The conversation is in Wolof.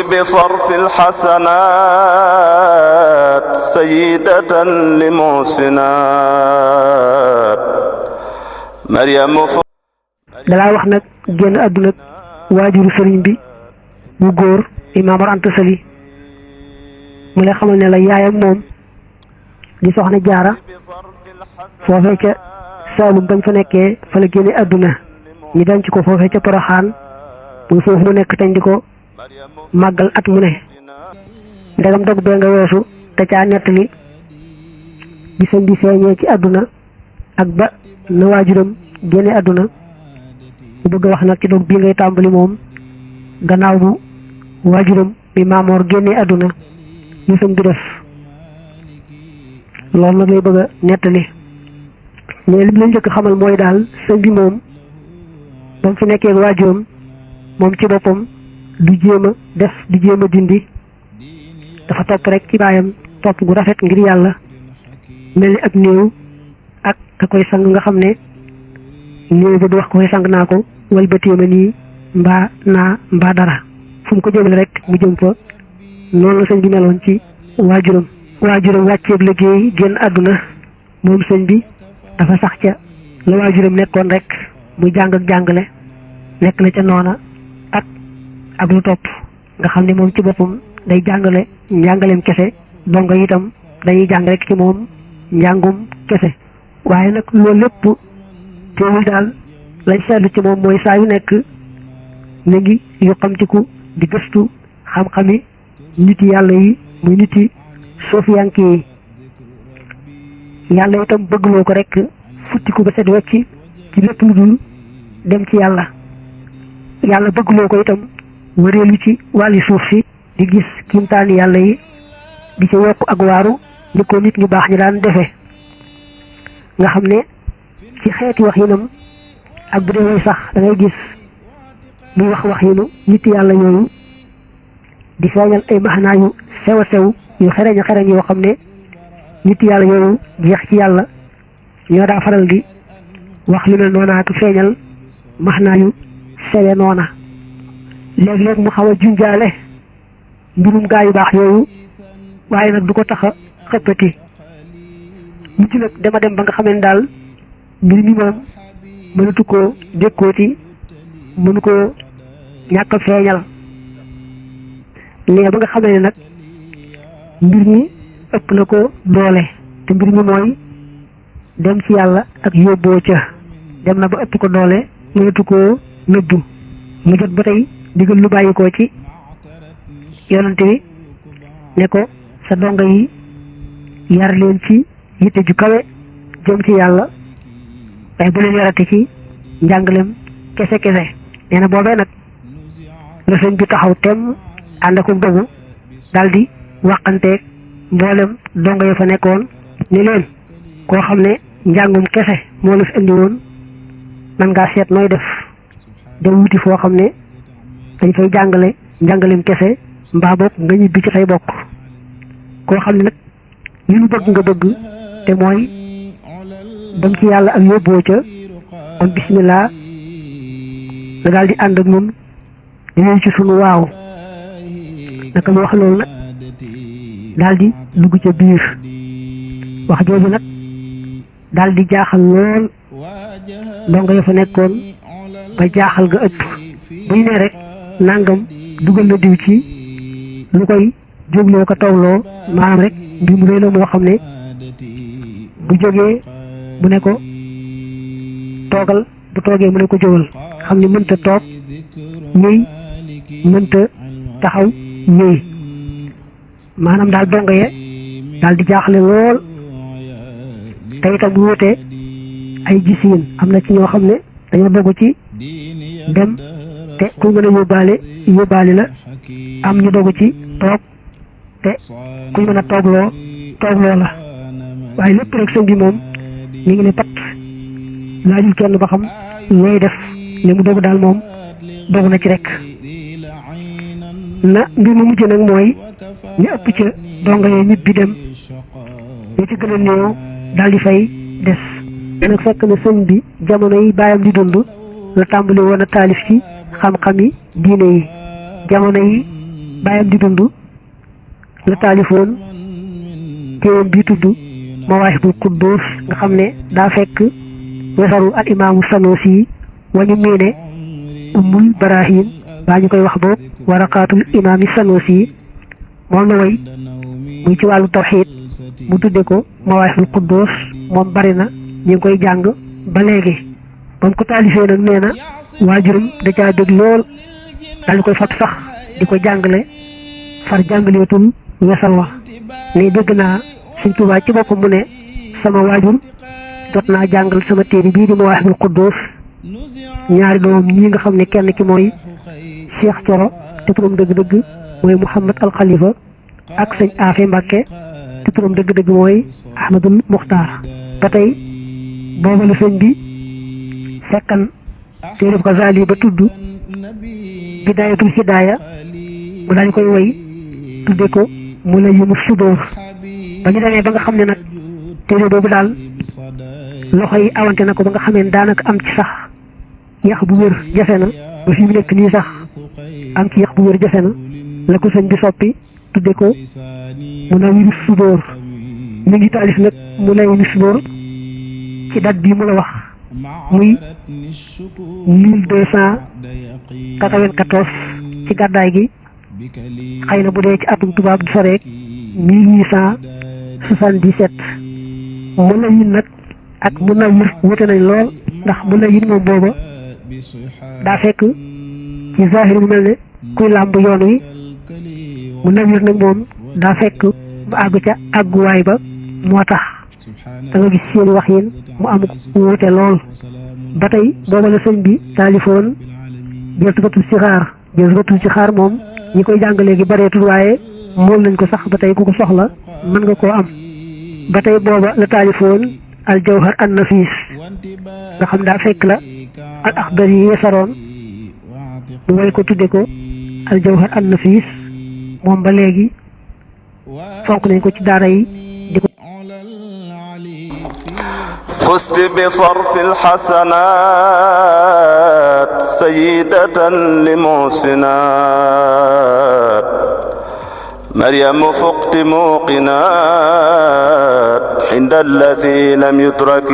بصرف الحسنات سيدة لمحسنات مريم dalaa wax nag génn àdduna waajuru sëriñ bi bu góor Maam Mor Anta Sali mu lay xamal ne la yaayam moom di soxna jaara foofee ca Saalum bañ fa nekkee fa la génne àdduna ñu denc ko foofee ca Poroxaan muy foofu mu nekk tañ di ko màggal at mu ne ndegam dog bee nga weesu te caa nettali bi sëñ bi feeñee ci àdduna ak ba na waajuram génne àdduna bu bëgg a wax nag ci dog bii ngay tàmbali moom gannaaw bu waajuram bi Maam Mor génne àdduna ñu sëñ bi def loolu nag lay bëgg a nettali mais li mu la njëkk xamal mooy daal sëñ bi moom ba mu fi nekkee waajuram moom ci boppam du jéem a def du jéem a dindi dafa topp rek ci baayam topp gu rafet ngir yàlla mel ni ak néew ak ka koy sang nga xam ne néew ba du wax ko koy sang naa ko walbatéema nii mbaa dara fu mu ko jëmale rek mu jëm fa noonu la sëñ bi meloon ci waajuram wàcceeb liggéey génn àdduna moom sëñ bi dafa sax ca la waajuram nekkoon rek muy jàng ak jàngale nekk na ca noona ak lu topp nga xam ne moom ci boppam day jàngale njàngaleem kese donga itam dañuy jàng rek ci moom njàngum kese waaye nag loolu lépp teewul daal lañ seetlu ci moom mooy saa yu nekk mi ngi yu xamtiku di gëstu xam-xami niti yàlla yi muy niti sofiyanke yi yàlla itam bëggloo ko rek futtiku ba set wecc ci lépp lu dul dem ci yàlla bëggloo ko itam wëreelu ci wàlli suuf si di gis kiimtaani yàlla yi di ca yokk ak waaru ni ko nit ñu baax ñi daan defe nga xam ne ci xeeti wax yinam ak bu dee sax da ngay gis muy wax yinu nit yàlla yooyu di feeñal ay maxnaa yu sew a sew yu xereñ a xereñ yoo xam ne nit yàlla yooyu jeex ci yàlla ñoo daa faral di wax lu mel noonaatu feeñal maxnaa yu sewe noona léeg-léeg mu xaw a junjaale mbirum gaa yu baax yooyu waaye nag du ko tax a xëppati mu ci nag dama dem ba nga xamee daal mbir mi moom mënatu koo dékkooti mënu koo ñàkk a feeñal léegi ba nga xamee ne nag mbir mi ëpp na ko doole te mbir mi mooy dem ci yàlla ak yóbboo ca dem na ba ëpp ko doole mënatu koo nëbbu mu jot ba tey digal lu bàyyi ko ci yonante bi ne ko sa donga yi yar leen ci yitte ju kawe jëm ci yàlla waaye bu leen yarate ci njàngalem kese nee na boobee nag la sëñ bi taxaw temm ànd ak dogu daldi waxanteeg mboolem donga ya fa nekkoon ni leen koo xam ne njàngum kese moo la fi indi woon man ngaa seet nooy def dem wuti foo xam ne dañ fay jàngale njàngalem kese mbaa bokk nga ñibbi ci say bokk koo xam ne nag li lu bëgg nga bëgg te mooy dem ci yàlla ak yóbboo ca kon bismillah nga daal di ànd ak ñun dañuy ci sunu waaw naka mu wax loolu nag daal di dugg ca biir wax jooju nag daal di jaaxal lool donga ya fa nekkoon ba jaaxal ga ëpp buñ ne rek nangam dugal na diw ci lu koy jógloo ko tawloo maanaam rek mbir mu réy la moo xam ne bu jógee mu ne ko toogal bu toogee mu ne ko jógal xam ne mënta toog ñëy mënta taxaw ñëy maanaam daal donga ye daal di jaaxle lool te itam bu wutee ay gisiin am na ci ñoo xam ne dañoo dogu ci dem te ku mën a yóbbaale la am ñu dogu ci toog te ku mën a toogloo la waaye lépp rek sëñ bi moom ñu ngi ne pat laajul kenn ba xam looy def li mu dogu daal moom dogu na ci rek na mbir mu mujj nag mooy ñu ëpp ca donga yee ñibbi dem ñu ci gën a néew daal di fay des nag fekk na sëñ bi jamono yi baayam di dund la tàmbali woon a taalif ci xam-xami diine yi jamono yi bàyyam di dund la taalifoon téeram bi tudd Mawaahibul Quddus nga xam ne daa fekk wesaru al imaamu Sanusi wañu miine ummul barahin baa ñu koy wax boog waraqaatul imaami Sanusi moom la way muy ci wàllu tawxiid mu tudde ko Mawaahibul Quddus moom bari na ñu ngi koy jàng ba léegi ba mu ko taalifee nag nee na waajuram da caa dégg lool daal di koy fab sax di ko jàngale far jàngaleetul wesal wa ne dégg naa Sëñ Tuubaa ci boppam mu ne sama waajur jot naa jàngal sama téere bii di Mawaahibul Quddus ñaari doomam ñii nga xam ne kenn ki mooy Cheikh Coro te turam dëgg-dëgg mooy Mouhamad Al Khalifa ak sëñ Afe Mbàkke te turam dëgg-dëgg mooy Ahmadul Muxtaar ba tey booba la sëñ bi fekkan téere bu Gazaali ba tudd Bidaayatul Hidaaya mu daal di koy woy tudde ko Mulayyinu Sudóor ba ñu demee ba nga xam ne nag téere boobu daal loxo yi awante na ko ba nga xamee daanaka am ci sax yax bu wér jafe na ba fi mu nekk nii sax am ci yax bu wér jafe na la ko sëñ bi soppi tudde ko Munawwiru Sudóor mi ngi taalif nag Munawwiru Sudóor ci date bii mu la wax muy 1294 ci gàddaay gi xëy na bu dee ci atum tubaab du soreek 1877 Munawwir nag ak Munawwir wute nañ lool ndax Munawwir moom booba daa fekk ci zahir mu mel ne kuy làmb yoon wi Munawwir nag moom daa fekk mu àgg ca àgguwaay ba moo tax da nga gis seen wax yéen mu am wuute lool ba tey booba la sëñ bi taalifoon Jazbatul Sixaar moom ñi koy jàng léegi bareetul waaye mool nañ ko sax ba tey ku ko soxla mën nga koo am ba tey booba la taalifoon al Jawhar an Nafis nga xam daa fekk la al axdar yi yeesaroon mu way ko tudde ko al Jawhar an Nafis moom ba léegi fonk nañ ko ci daara yi di ko فزت بصرف الحسنات سيدة لمحسنات مريم فقت موقنات عند الذي لم يترك